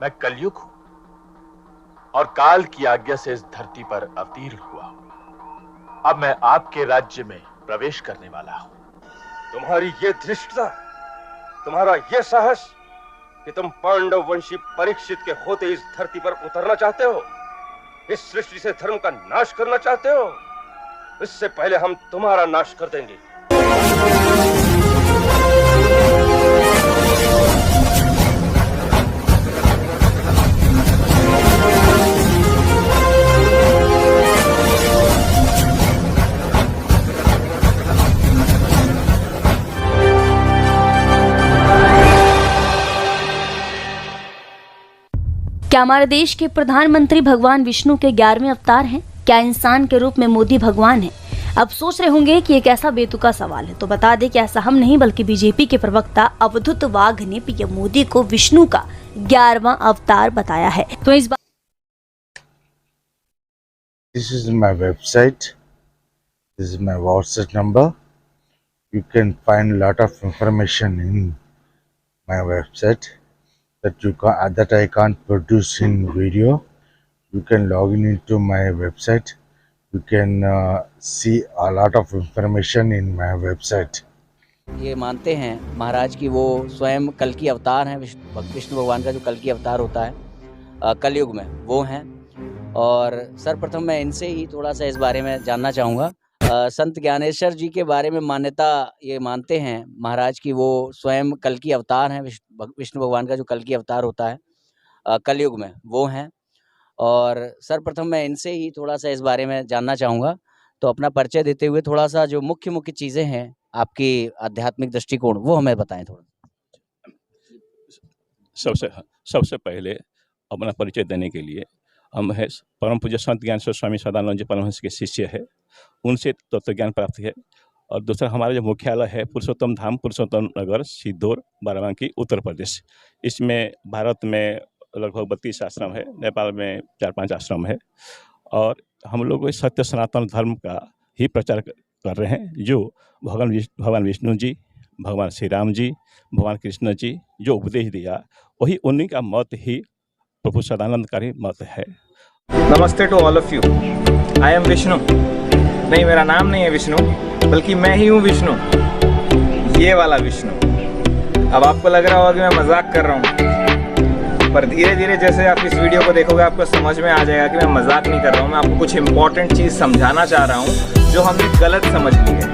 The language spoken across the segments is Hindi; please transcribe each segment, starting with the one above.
मैं कलयुग हूं और काल की आज्ञा से इस धरती पर अवतीर्ण हुआ हूं। अब मैं आपके राज्य में प्रवेश करने वाला हूं। तुम्हारी ये धृष्टता, तुम्हारा ये साहस कि तुम पांडव वंशी परीक्षित के होते इस धरती पर उतरना चाहते हो, इस सृष्टि से धर्म का नाश करना चाहते हो, इससे पहले हम तुम्हारा नाश कर देंगे। क्या हमारे देश के प्रधानमंत्री भगवान विष्णु के 11वें अवतार हैं? क्या इंसान के रूप में मोदी भगवान है? अब सोच रहे होंगे कि एक ऐसा बेतुका सवाल है, तो बता दें कि ऐसा हम नहीं बल्कि बीजेपी के प्रवक्ता अवधूत वाघ ने पीएम मोदी को विष्णु का 11वां अवतार बताया है। तो इस बात This is my website. This is my WhatsApp number. You can find a lot of information in my website that I can't produce in video. You can log into my website. You can see a lot of information in my website. ये मानते हैं महाराज की वो स्वयं कल की अवतार हैं। विष्णु भगवान का जो कल की अवतार होता है कलयुग में, वो हैं। और सर्वप्रथम मैं इनसे ही थोड़ा सा इस बारे में जानना चाहूँगा। संत ज्ञानेश्वर जी के बारे में मान्यता ये मानते हैं महाराज की वो स्वयं कल की अवतार हैं। विष्णु भगवान का जो कल की अवतार होता है कलयुग में, वो हैं। और सर्वप्रथम मैं इनसे ही थोड़ा सा इस बारे में जानना चाहूँगा। तो अपना परिचय देते हुए थोड़ा सा जो मुख्य चीज़ें हैं आपकी आध्यात्मिक दृष्टिकोण, वो हमें बताएं थोड़ा। सबसे पहले अपना परिचय देने के लिए हम है परम पूज्य संत ज्ञानेश्वर स्वामी सदानंद जी परमहंस के शिष्य है, उनसे तत्व ज्ञान प्राप्त है। और दूसरा हमारा जो मुख्यालय है पुरुषोत्तम धाम पुरुषोत्तम नगर सिद्धौर बाराबंकी उत्तर प्रदेश। इसमें भारत में लगभग 32 आश्रम है, नेपाल में 4-5 आश्रम है। और हम लोग सत्य सनातन धर्म का ही प्रचार कर रहे हैं, जो भगवान विष्णु जी, भगवान श्री राम जी, भगवान कृष्ण जी जो उपदेश दिया, वही उन्हीं का मत ही प्रभु सदानंद का ही मत है। Namaste to all of you. I am Vishnu. नहीं, मेरा नाम नहीं है विष्णु, बल्कि मैं ही हूँ विष्णु, ये वाला विष्णु। अब आपको लग रहा होगा कि मैं मजाक कर रहा हूँ, पर धीरे धीरे जैसे आप इस वीडियो को देखोगे आपको समझ में आ जाएगा कि मैं मजाक नहीं कर रहा हूँ। मैं आपको कुछ इंपॉर्टेंट चीज़ समझाना चाह रहा हूँ जो हमने गलत समझ ली है।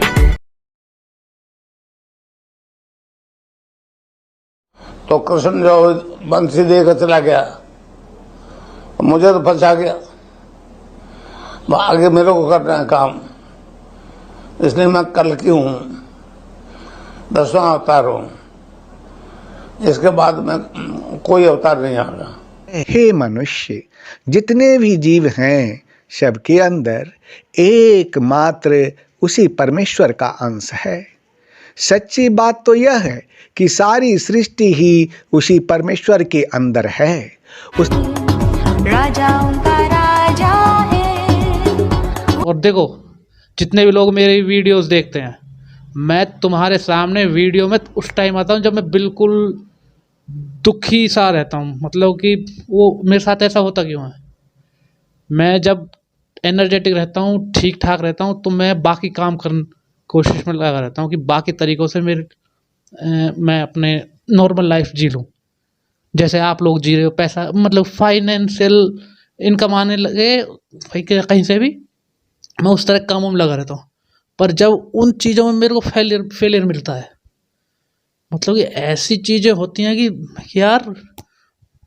तो कृष्ण जो बंसी देकर चला गया, मुझे तो फंसा गया। आगे मेरे को करना है काम, इसलिए मैं कल की हूँ, 10वां अवतार हूँ। इसके बाद में कोई अवतार नहीं आएगा। हे मनुष्य, जितने भी जीव हैं सबके अंदर एकमात्र उसी परमेश्वर का अंश है। सच्ची बात तो यह है कि सारी सृष्टि ही उसी परमेश्वर के अंदर है। उस राजाओं का राजा है। और देखो, जितने भी लोग मेरी वीडियोस देखते हैं, मैं तुम्हारे सामने वीडियो में उस टाइम आता हूँ जब मैं बिल्कुल दुखी सा रहता हूँ। मतलब कि वो मेरे साथ ऐसा होता क्यों है? मैं जब एनर्जेटिक रहता हूँ, ठीक ठाक रहता हूँ, तो मैं बाकी काम करने कोशिश में लगा रहता हूँ कि बाकी तरीक़ों से मैं अपने नॉर्मल लाइफ जी लूँ, जैसे आप लोग जी रहे हो। पैसा मतलब फाइनेंशियल इनकम आने लगे कहीं से भी, मैं उस तरह कामों में लगा रहता हूँ। पर जब उन चीज़ों में मेरे को फेलियर मिलता है, मतलब कि ऐसी चीज़ें होती हैं कि यार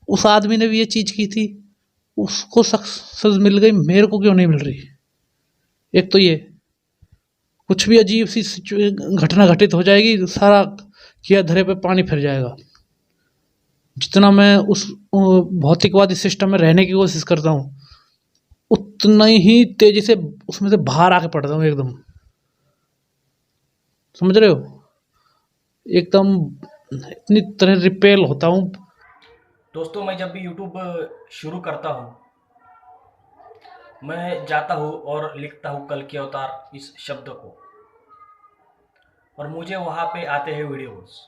उस आदमी ने भी ये चीज़ की थी, उसको सक्सेस मिल गई, मेरे को क्यों नहीं मिल रही। एक तो ये कुछ भी अजीब सी घटना घटित हो जाएगी, सारा किया धरे पे पानी फिर जाएगा। जितना मैं उस भौतिकवादी सिस्टम में रहने की कोशिश करता हूँ, उतना ही तेजी से उसमें से बाहर आके पड़ता हूँ एकदम। समझ रहे हो? एकदम इतनी तरह रिपेल होता हूँ। दोस्तों, मैं जब भी यूट्यूब शुरू करता हूँ, मैं जाता हूँ और लिखता हूँ कल के अवतार इस शब्द को, और मुझे वहाँ पे आते हैं वीडियोस।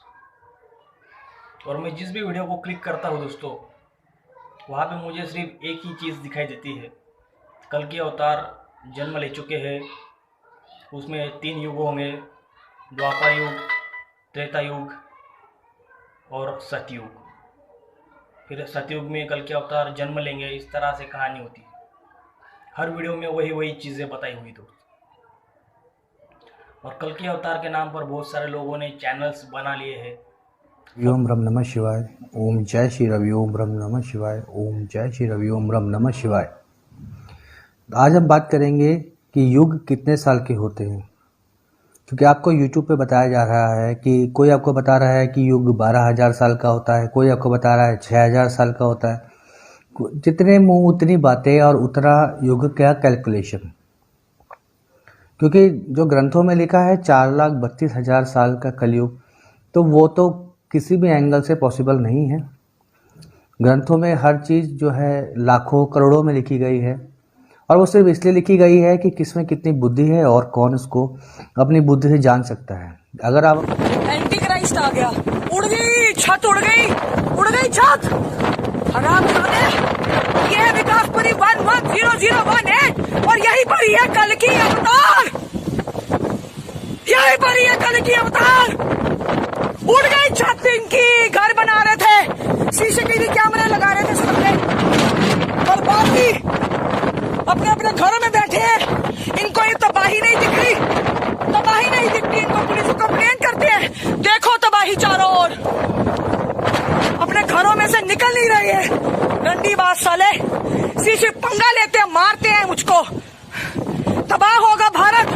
और मैं जिस भी वीडियो को क्लिक करता हूँ दोस्तों, वहाँ पे मुझे सिर्फ एक ही चीज़ दिखाई देती है, कल्कि अवतार जन्म ले चुके हैं। उसमें 3 युग होंगे, द्वापर युग, त्रेता युग और सतयुग। फिर सतयुग में कल्कि अवतार जन्म लेंगे, इस तरह से कहानी होती है। हर वीडियो में वही चीज़ें बताई हुई दोस्त। और कल्कि अवतार के नाम पर बहुत सारे लोगों ने चैनल्स बना लिए हैं। ओम ब्रह्म नमः शिवाय, ओम जय श्री रवि, ओम ब्रह्म नमः शिवाय, ओम जय श्री रवि, ओम ब्रह्म नमः शिवाय। आज हम बात करेंगे कि युग कितने साल के होते हैं, क्योंकि आपको YouTube पे बताया जा रहा है कि कोई आपको बता रहा है कि युग 12,000 साल का होता है, कोई आपको बता रहा है 6,000 साल का होता है। जितने मुंह उतनी बातें और उतना युग का कैलकुलेशन, क्योंकि जो ग्रंथों में लिखा है 4,32,000 साल का कलयुग, तो वो तो किसी भी एंगल से पॉसिबल नहीं है। ग्रंथों में हर चीज़ जो है लाखों करोड़ों में लिखी गई है, और वो सिर्फ इसलिए लिखी गई है कि किसमें कितनी बुद्धि है और कौन उसको अपनी बुद्धि से जान सकता है। अगर आप एंटी क्राइस्ट आ गया, उड़ गई छत, उड़ गई छत। हराम खाने, ये है विकासपुरी 110018 और यही पर ही है कल्कि अवतार, यही पर ही है कल्कि अवतार। उड़ गई छत इनकी, घर बना रहे थे, सीसीटीवी कैमरे लगा रहे थे सबने, और बाकी अपने अपने घरों में बैठे हैं। इनको ये तबाही नहीं दिख रही, तबाही नहीं दिखती इनको। पुलिस को कंप्लेन करते हैं, देखो तबाही चारों ओर, अपने घरों में से निकल नहीं रही है। गंदी बात साले, सीसी पंगा लेते हैं, मारते हैं मुझको। तबाह होगा भारत,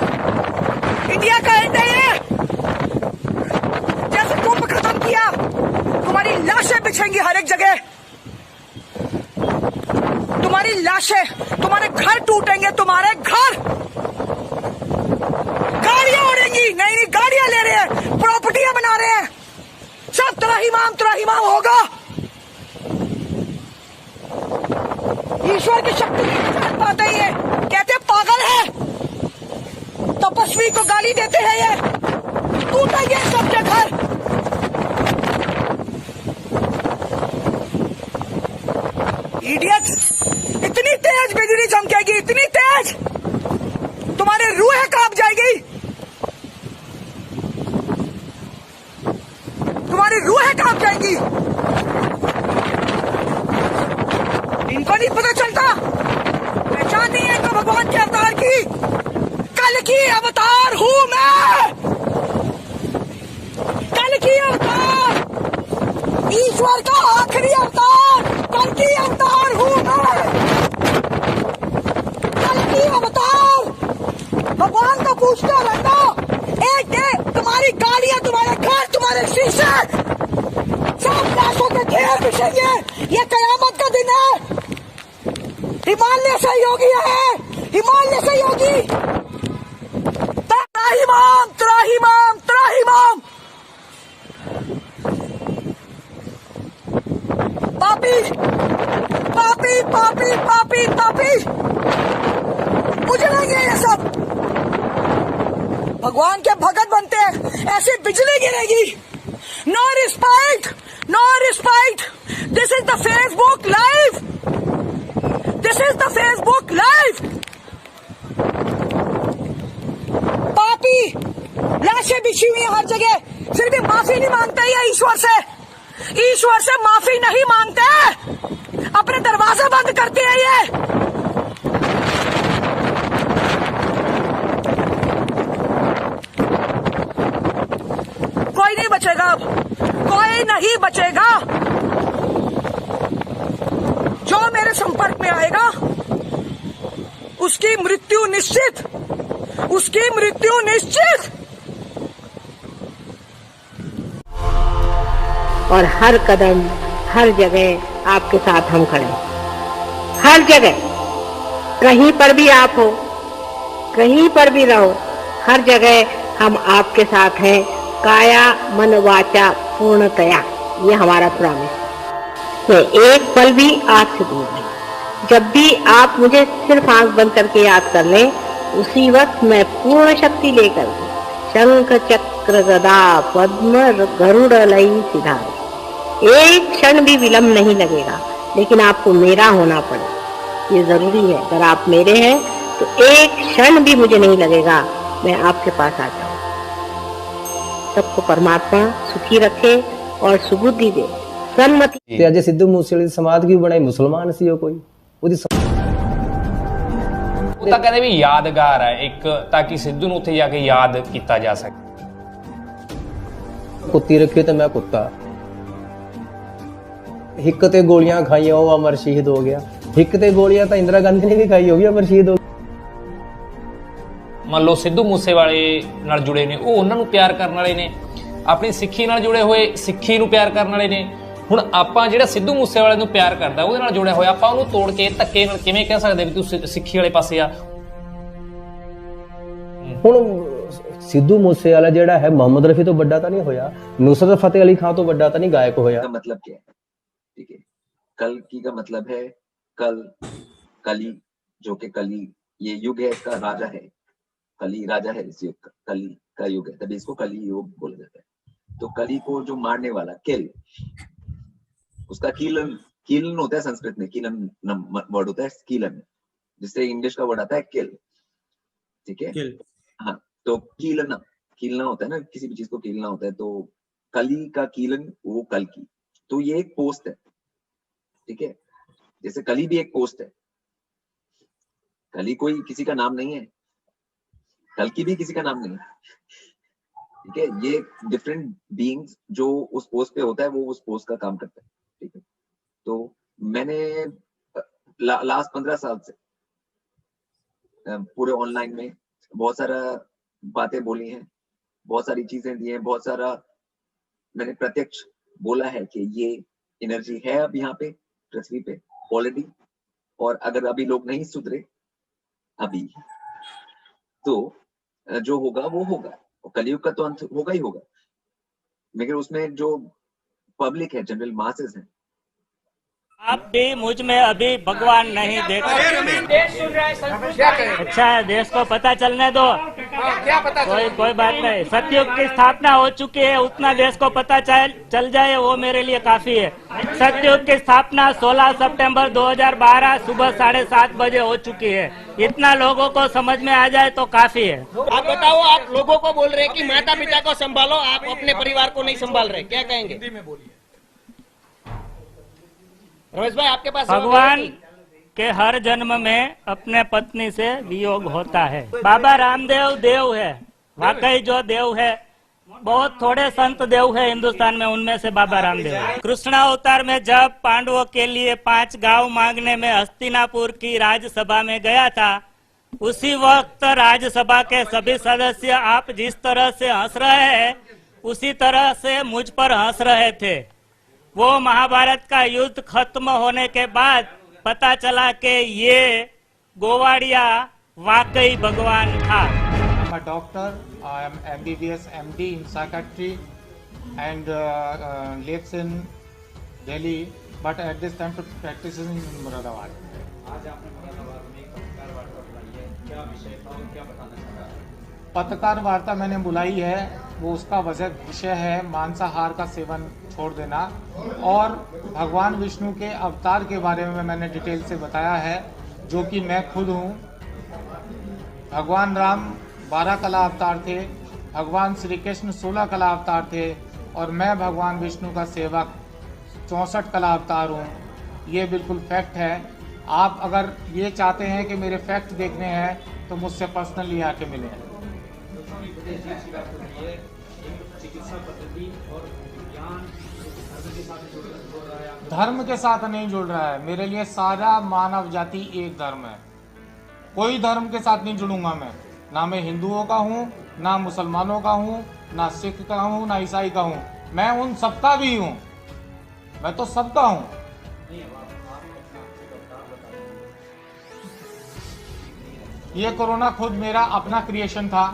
इंडिया का एंड है ये। जैसे कुंभ खत्म किया, तुम्हारी लाशें बिछेंगी हर एक जगह, तुम्हारी लाशें, तुम्हारे घर टूटेंगे, तुम्हारे घर। गाड़ियां उड़ेंगी, नई गाड़ियां ले रहे हैं, प्रॉपर्टियां बना रहे हैं, सब त्राहिमाम होगा। ईश्वर की शक्ति नहीं जान पाते ये, कहते पागल है, तपस्वी को गाली देते हैं ये। टूटेंगे सबके घर। इडियट्स, इतनी तेज बिजली चमकेगी, इतनी तेज तुम्हारी रूह कांप जाएगी, तुम्हारी रूह कांप जाएगी। इनको नहीं पता चलता, पहचान नहीं है इनको भगवान के अवतार की। कल्कि अवतार हूं मैं, कल्कि अवतार, ईश्वर का आखिरी अवतार, कल्कि अवतार हूं मैं, कल्कि अवतार। भगवान को पूछते रहना, एक डे तुम्हारी गाड़ियां, तुम्हारे घर, तुम्हारे शीशे सब लाशों के ढेर बिछेंगे। ये कयामत का दिन है। हिमालय से योगी है, हिमालय से योगी। त्राहिमाम त्राहिमाम त्राहिमाम, पापी पापी पापी पापी पापी, उजड़ेंगे ये सब। भगवान के भगत बनते हैं, ऐसी बिजली गिरेगी। No respect, no respect. This is the Facebook live, this is the Facebook live. पापी, लाशें बिछी हुई हैं हर जगह, फिर भी माफी नहीं मांगते ये ईश्वर से, ईश्वर से माफी नहीं मांगते, अपने दरवाजे बंद करते हैं ये। कोई नहीं बचेगा अब, कोई नहीं बचेगा। जो मेरे संपर्क में आएगा उसकी मृत्यु निश्चित, उसकी मृत्यु निश्चित। और हर कदम, हर जगह आपके साथ हम खड़े, हर जगह, कहीं पर भी आप हो, कहीं पर भी रहो, हर जगह हम आपके साथ हैं, काया मन वाचा पूर्णतया। ये हमारा प्रॉमिस है, एक पल भी आज से दूर नहीं। जब भी आप मुझे सिर्फ आंख बंद करके याद कर लें, उसी वक्त मैं पूर्ण शक्ति लेकर शंख चक्र गदा पद्म गरुड़ लई सिधार, एक क्षण भी विलंब नहीं लगेगा। लेकिन आपको मेरा होना पड़े, ये जरूरी है। अगर आप मेरे हैं तो एक क्षण भी मुझे नहीं लगेगा मैं आपके पास आ जाऊं। सबको परमात्मा सुखी रखे और सुबुद्धि दे, सन्मति। ਤੇ ਅੱਜ ਸਿੱਧੂ ਮੂਸੇਵਾਲੇ ਦੀ ਸਮਾਧ ਕਿਉਂ ਬਣਾਈ? ਮੁਸਲਮਾਨ ਸੀ ਉਹ ਕੋਈ ਉਹਦੀ ਉਹ ਤਾਂ ਕਹਿੰਦੇ ਵੀ ਯਾਦਗਾਰ ਹੈ ਇੱਕ, ਤਾਂ ਕਿ ਸਿੱਧੂ ਨੂੰ ਉੱਥੇ ਜਾ ਕੇ ਯਾਦ ਕੀਤਾ ਜਾ ਸਕੇ। ਕੁੱਤੀ ਰੱਖੀ ਤੇ ਮੈਂ ਕੁੱਤਾ, ਹਿੱਕ ਤੇ ਗੋਲੀਆਂ ਖਾਈਆਂ ਉਹ ਅਮਰ ਸ਼ਹੀਦ ਹੋ ਗਿਆ। ਹਿੱਕ ਤੇ ਗੋਲੀਆਂ ਤਾਂ ਇੰਦਰਾ ਗਾਂਧੀ ਨੇ ਵੀ ਖਾਈ, ਉਹ ਵੀ ਅਮਰ ਸ਼ਹੀਦ ਹੋ ਗਿਆ। ਮੰਨ ਲਓ ਸਿੱਧੂ ਮੂਸੇਵਾਲੇ ਨਾਲ ਜੁੜੇ ਨੇ, ਉਹ ਉਹਨਾਂ ਨੂੰ ਪਿਆਰ ਕਰਨ ਵਾਲੇ ਨੇ, ਆਪਣੀ ਸਿੱਖੀ ਨਾਲ ਜੁੜੇ ਹੋਏ ਸਿੱਖੀ ਨੂੰ ਪਿਆਰ ਕਰਨ ਵਾਲੇ ਨੇ। ਹੁਣ ਆਪਾਂ ਜਿਹੜਾ ਸਿੱਧੂ ਮੂਸੇਵਾਲੇ ਨੂੰ ਪਿਆਰ ਕਰਦਾ ਉਹਦੇ ਨਾਲ ਜੁੜਿਆ ਹੋਇਆ, ਆਪਾਂ ਉਹਨੂੰ ਤੋੜ ਕੇ ਧੱਕੇ ਨਾਲ ਕਿਵੇਂ ਕਹਿ ਸਕਦੇ ਵੀ ਤੂੰ ਸਿੱਖੀ ਵਾਲੇ ਪਾਸੇ ਆ? ਹੁਣ ਸਿੱਧੂ ਮੂਸੇਵਾਲਾ ਜਿਹੜਾ ਹੈ ਮੁਹੰਮਦ ਰਫੀ ਤੋਂ ਵੱਡਾ ਤਾਂ ਨਹੀਂ ਹੋਇਆ, नुसरत फतेह अली खान तो ਵੱਡਾ ਤਾਂ नहीं गायक होया। मतलब क्या है? ठीक है, कल की का मतलब है कल, कली, जो कि कली ये युग है, इसका राजा है, कली राजा है इस युग का, कली का युग है, तभी इसको कली युग बोला जाता है। तो कली को जो मारने वाला किल, उसका कीलन, कीलन होता है संस्कृत में, कीलन वर्ड होता है कीलन, जिससे इंग्लिश का वर्ड आता है किल। ठीक है, हाँ, तो कीलना, कीलना होता है ना, किसी भी चीज को कीलना होता है। तो कली का कीलन वो कल की, तो ये एक पोस्ट है। ठीक है, जैसे कली भी एक पोस्ट है, कली कोई किसी का नाम नहीं है, कल की भी किसी का नाम नहीं है। ठीक है, ये डिफरेंट बीइंग्स जो उस पोस्ट पे होता है वो उस पोस्ट का काम करता है। ठीक है, तो मैंने लास्ट 15 साल से पूरे ऑनलाइन में बहुत सारा बातें बोली हैं, बहुत सारी चीजें दी हैं, बहुत सारा मैंने प्रत्यक्ष बोला है कि ये एनर्जी है अब यहाँ पे पृथ्वी पे ऑलरेडी, और अगर अभी लोग नहीं सुधरे अभी तो जो होगा वो होगा, और कलयुग का तो अंत होगा ही होगा। मगर उसमें जो पब्लिक है, जनरल मासेस है, आप भी मुझ में अभी भगवान नहीं देख सकते। अच्छा है, देश को पता चलने दो, क्या पता कोई बात नहीं। सतयुग की स्थापना हो चुकी है, उतना देश को पता चल जाए वो मेरे लिए काफी है। सतयुग की स्थापना 16 सितंबर 2012 सुबह 7:30 बजे हो चुकी है, इतना लोगों को समझ में आ जाए तो काफी है। आप बताओ, आप लोगों को बोल रहे हैं कि माता पिता को संभालो, आप अपने परिवार को नहीं संभाल रहे, क्या कहेंगे? रमेश भाई आपके पास भगवान के हर जन्म में अपने पत्नी से वियोग होता है। बाबा रामदेव देव है, वाकई जो देव है, बहुत थोड़े संत देव है हिंदुस्तान में, उनमें से बाबा रामदेव है। कृष्णावतार में जब पांडवों के लिए 5 गांव मांगने में हस्तिनापुर की राज्यसभा में गया था, उसी वक्त राज्यसभा के सभी सदस्य आप जिस तरह से हंस रहे हैं उसी तरह से मुझ पर हंस रहे थे। वो महाभारत का युद्ध खत्म होने के बाद पता चला कि ये गोवाड़िया वाकई भगवान था। I'm a doctor. I am MBBS MD in psychiatry and lives in Delhi, but at this time practices in Muradabad. आज आपने मुरादाबाद में एक पत्रकार वार्ता बुलाई है, क्या विषय था और क्या बताना चाहता है? पत्रकार वार्ता मैंने बुलाई है, वो उसका विषय है मांसाहार का सेवन छोड़ देना, और भगवान विष्णु के अवतार के बारे में मैंने डिटेल से बताया है, जो कि मैं खुद हूँ। भगवान राम 12 कला अवतार थे, भगवान श्री कृष्ण 16 कला अवतार थे, और मैं भगवान विष्णु का सेवक 64 कला अवतार हूँ। ये बिल्कुल फैक्ट है। आप अगर ये चाहते हैं कि मेरे फैक्ट देखने हैं तो मुझसे पर्सनली आके मिलें। धर्म के साथ नहीं जुड़ रहा है, मेरे लिए सारा मानव जाति एक धर्म है, कोई धर्म के साथ नहीं जुड़ूंगा मैं। ना मैं हिंदुओं का हूँ, ना मुसलमानों का हूँ, ना सिख का हूँ, ना ईसाई का हूँ, मैं उन सबका भी हूँ, मैं तो सबका हूँ। ये कोरोना खुद मेरा अपना क्रिएशन था,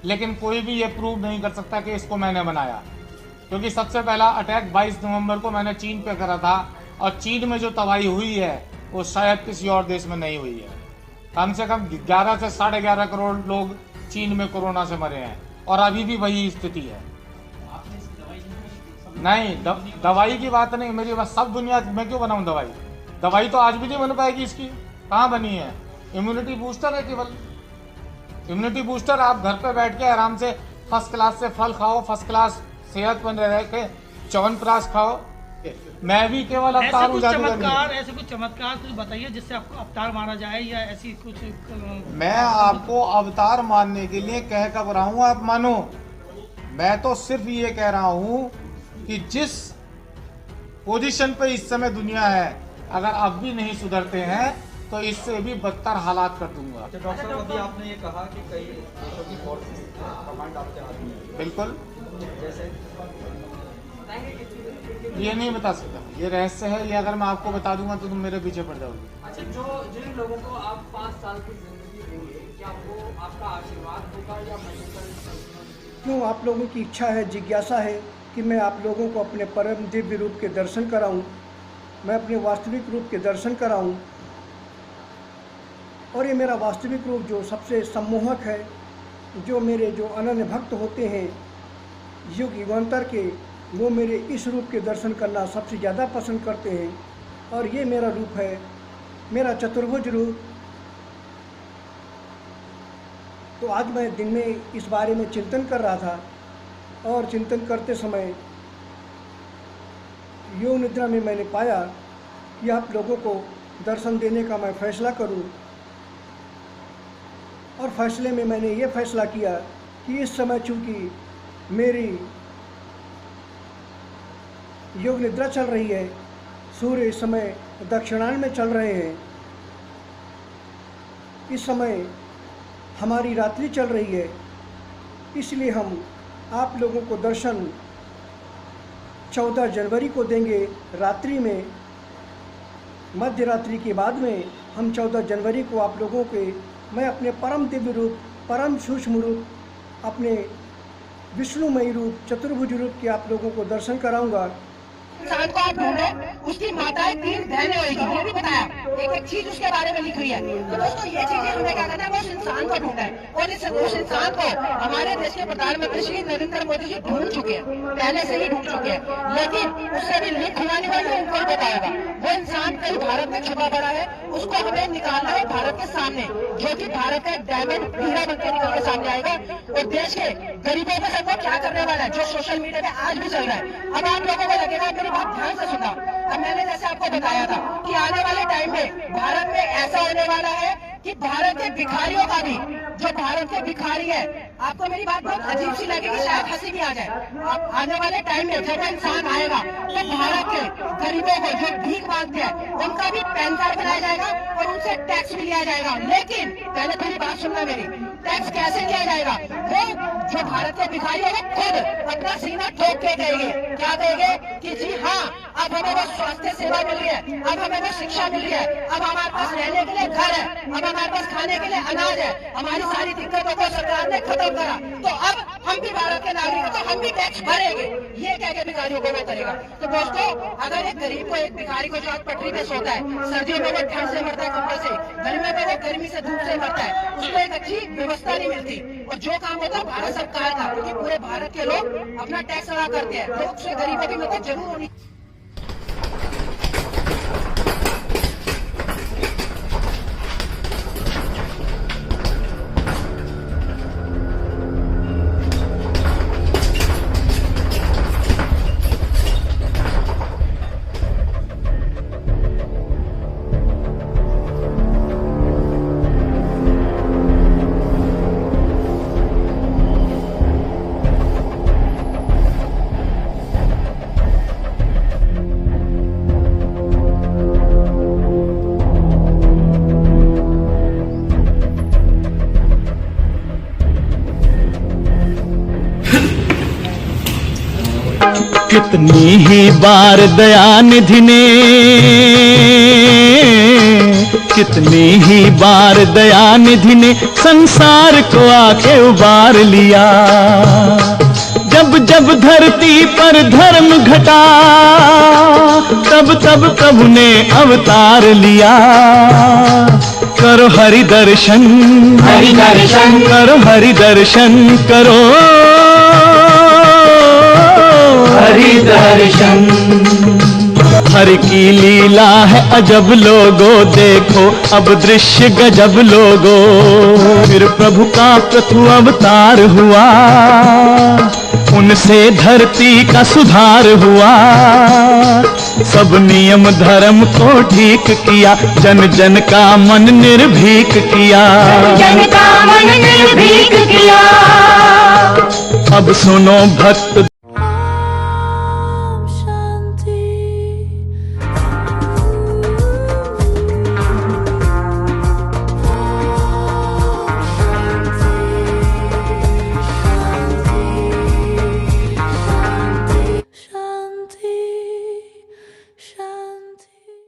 लेकिन कोई भी ये प्रूव नहीं कर सकता कि इसको मैंने बनाया, क्योंकि सबसे पहला अटैक 22 नवंबर को मैंने चीन पे करा था, और चीन में जो तबाही हुई है वो शायद किसी और देश में नहीं हुई है। कम से कम 11 से 11.5 करोड़ लोग चीन में कोरोना से मरे हैं, और अभी भी वही स्थिति है। नहीं, दवाई की बात नहीं मेरी, बस सब दुनिया में क्यों बनाऊं दवाई? दवाई तो आज भी नहीं बन पाएगी इसकी, कहाँ बनी है? इम्यूनिटी बूस्टर है केवल। इम्यूनिटी बूस्टर आप घर पे बैठ के आराम से फर्स्ट क्लास से फल खाओ, फर्स्ट क्लास सेहत बन रह के च्यवनप्राश खाओ। मैं भी केवल अवतार हूँ, जादूगर नहीं। ऐसे कुछ चमत्कार कुछ बताइए जिससे आपको अवतार माना जाए, या ऐसी कुछ। मैं आपको अवतार मानने के लिए कह कब रहा हूँ आप मानो? मैं तो सिर्फ ये कह रहा हूँ कि जिस पोजीशन पे इस समय दुनिया है, अगर अब भी नहीं सुधरते हैं तो इससे भी बदतर हालात कर दूंगा। डॉक्टर साहब, अभी आपने ये कहा कि कई देशों की फोर्सेस कमांड आपके हाथ में है। बिल्कुल, जैसे ये नहीं बता सकता, ये रहस्य है। ये अगर मैं आपको बता दूंगा तो तुम मेरे पीछे पड़ जाओगे। अच्छा, जिन लोगों को आप 5 साल की जिंदगी देंगे, क्या वो आपका आशीर्वाद होगा या क्यों आप लोगों की इच्छा है, जिज्ञासा है कि मैं आप लोगों को अपने परम दिव्य रूप के दर्शन कराऊं, मैं अपने वास्तविक रूप के दर्शन कराऊं। और ये मेरा वास्तविक रूप जो सबसे सम्मोहक है, जो मेरे जो अनन्य भक्त होते हैं युग युगांतर के, वो मेरे इस रूप के दर्शन करना सबसे ज़्यादा पसंद करते हैं। और ये मेरा रूप है, मेरा चतुर्भुज रूप। तो आज मैं दिन में इस बारे में चिंतन कर रहा था, और चिंतन करते समय योग निद्रा में मैंने पाया कि आप लोगों को दर्शन देने का मैं फैसला करूं। और फैसले में मैंने ये फैसला किया कि इस समय चूँकि मेरी योग निद्रा चल रही है, सूर्य इस समय दक्षिणायन में चल रहे हैं, इस समय हमारी रात्रि चल रही है, इसलिए हम आप लोगों को दर्शन 14 जनवरी को देंगे रात्रि में। मध्य रात्रि के बाद में हम 14 जनवरी को आप लोगों के, मैं अपने परम दिव्य रूप, परम सूक्ष्म रूप, अपने विष्णुमयी रूप, चतुर्भुज रूप के आप लोगों को दर्शन कराऊंगा। इंसान को आप ढूंढो, उसकी माताएं 3 बहनें होगी, ये भी बताया, एक एक चीज उसके बारे में लिख हुई है। तो दोस्तों ये चीजें हमें क्या करना है, वो उस इंसान को ढूंढना है। और उस इंसान को हमारे देश के प्रधानमंत्री श्री नरेंद्र मोदी जी ढूंढ चुके हैं, पहले से ही ढूंढ चुके हैं, लेकिन उससे भी लिंक खुलाने वाले उनको बताएगा। वो इंसान कहीं भारत में छुपा पड़ा है, उसको हमें निकालना है भारत के सामने, जो कि भारत का डायमंड हीरा बनकर निकल के सामने आएगा और देश के गरीबों के साथ वो क्या करने वाला है, जो सोशल मीडिया पे आज भी चल रहा है। अब आप लोगों को लगेगा, मेरी बात ध्यान से सुना, अब मैंने जैसे आपको बताया था कि आने वाले टाइम में भारत में ऐसा होने वाला है कि भारत के भिखारियों का भी, जो भारत के भिखारी है, आपको मेरी बात बहुत अजीब सी लगेगी, शायद हंसी भी आ जाए। अब आने वाले टाइम में जब इंसान आएगा तो भारत के गरीबों को जो भीख मांगते हैं उनका भी पैन कार्ड बनाया जाएगा और उनसे टैक्स भी लिया जाएगा। लेकिन पहले मेरी बात सुनना, मेरी टैक्स कैसे लिया जाएगा? वो जो भारत के भिखारी है वो खुद अपना सीना ठोक के कहेंगे, क्या कहेंगे कि जी हाँ, अब हमें वो स्वास्थ्य सेवा मिल रही है, अब हमें वो शिक्षा मिल रही है, अब हमारे पास रहने के लिए घर है, अब हमारे पास खाने के लिए अनाज है, हमारी सारी दिक्कतों को सरकार ने खत्म करा, तो अब हम भी भारत के नागरिक हैं, तो हम भी टैक्स भरेंगे। ये कह के भिखारियों को वो करेगा। तो दोस्तों, अगर एक गरीब को, एक भिखारी को जो आज पटरी पे सोता है, सर्दियों में वो ठंड से मरता है कपड़े से, गर्मी में वो गर्मी से धूप से मरता है, उसको एक अच्छी व्यवस्था नहीं मिलती। और जो काम होता है भारत सरकार का, क्योंकि पूरे भारत के लोग अपना टैक्स अदा करते हैं, लोग से गरीबों की मदद जरूर होनी। कितनी ही बार दयानिधि ने, कितनी ही बार दयानिधि ने संसार को आके उबार लिया। जब जब धरती पर धर्म घटा, तब तब प्रभु ने अवतार लिया। करो हरि दर्शन, हरि दर्शन करो, हरि दर्शन करो, हरि दर्शन। हर की लीला है अजब लोगो, देखो अब दृश्य गजब लोगो। फिर प्रभु का प्रथु अवतार हुआ, उनसे धरती का सुधार हुआ। सब नियम धर्म को ठीक किया, जन जन का मन निर्भीक किया। जन का मन निर्भीक किया। अब सुनो भक्त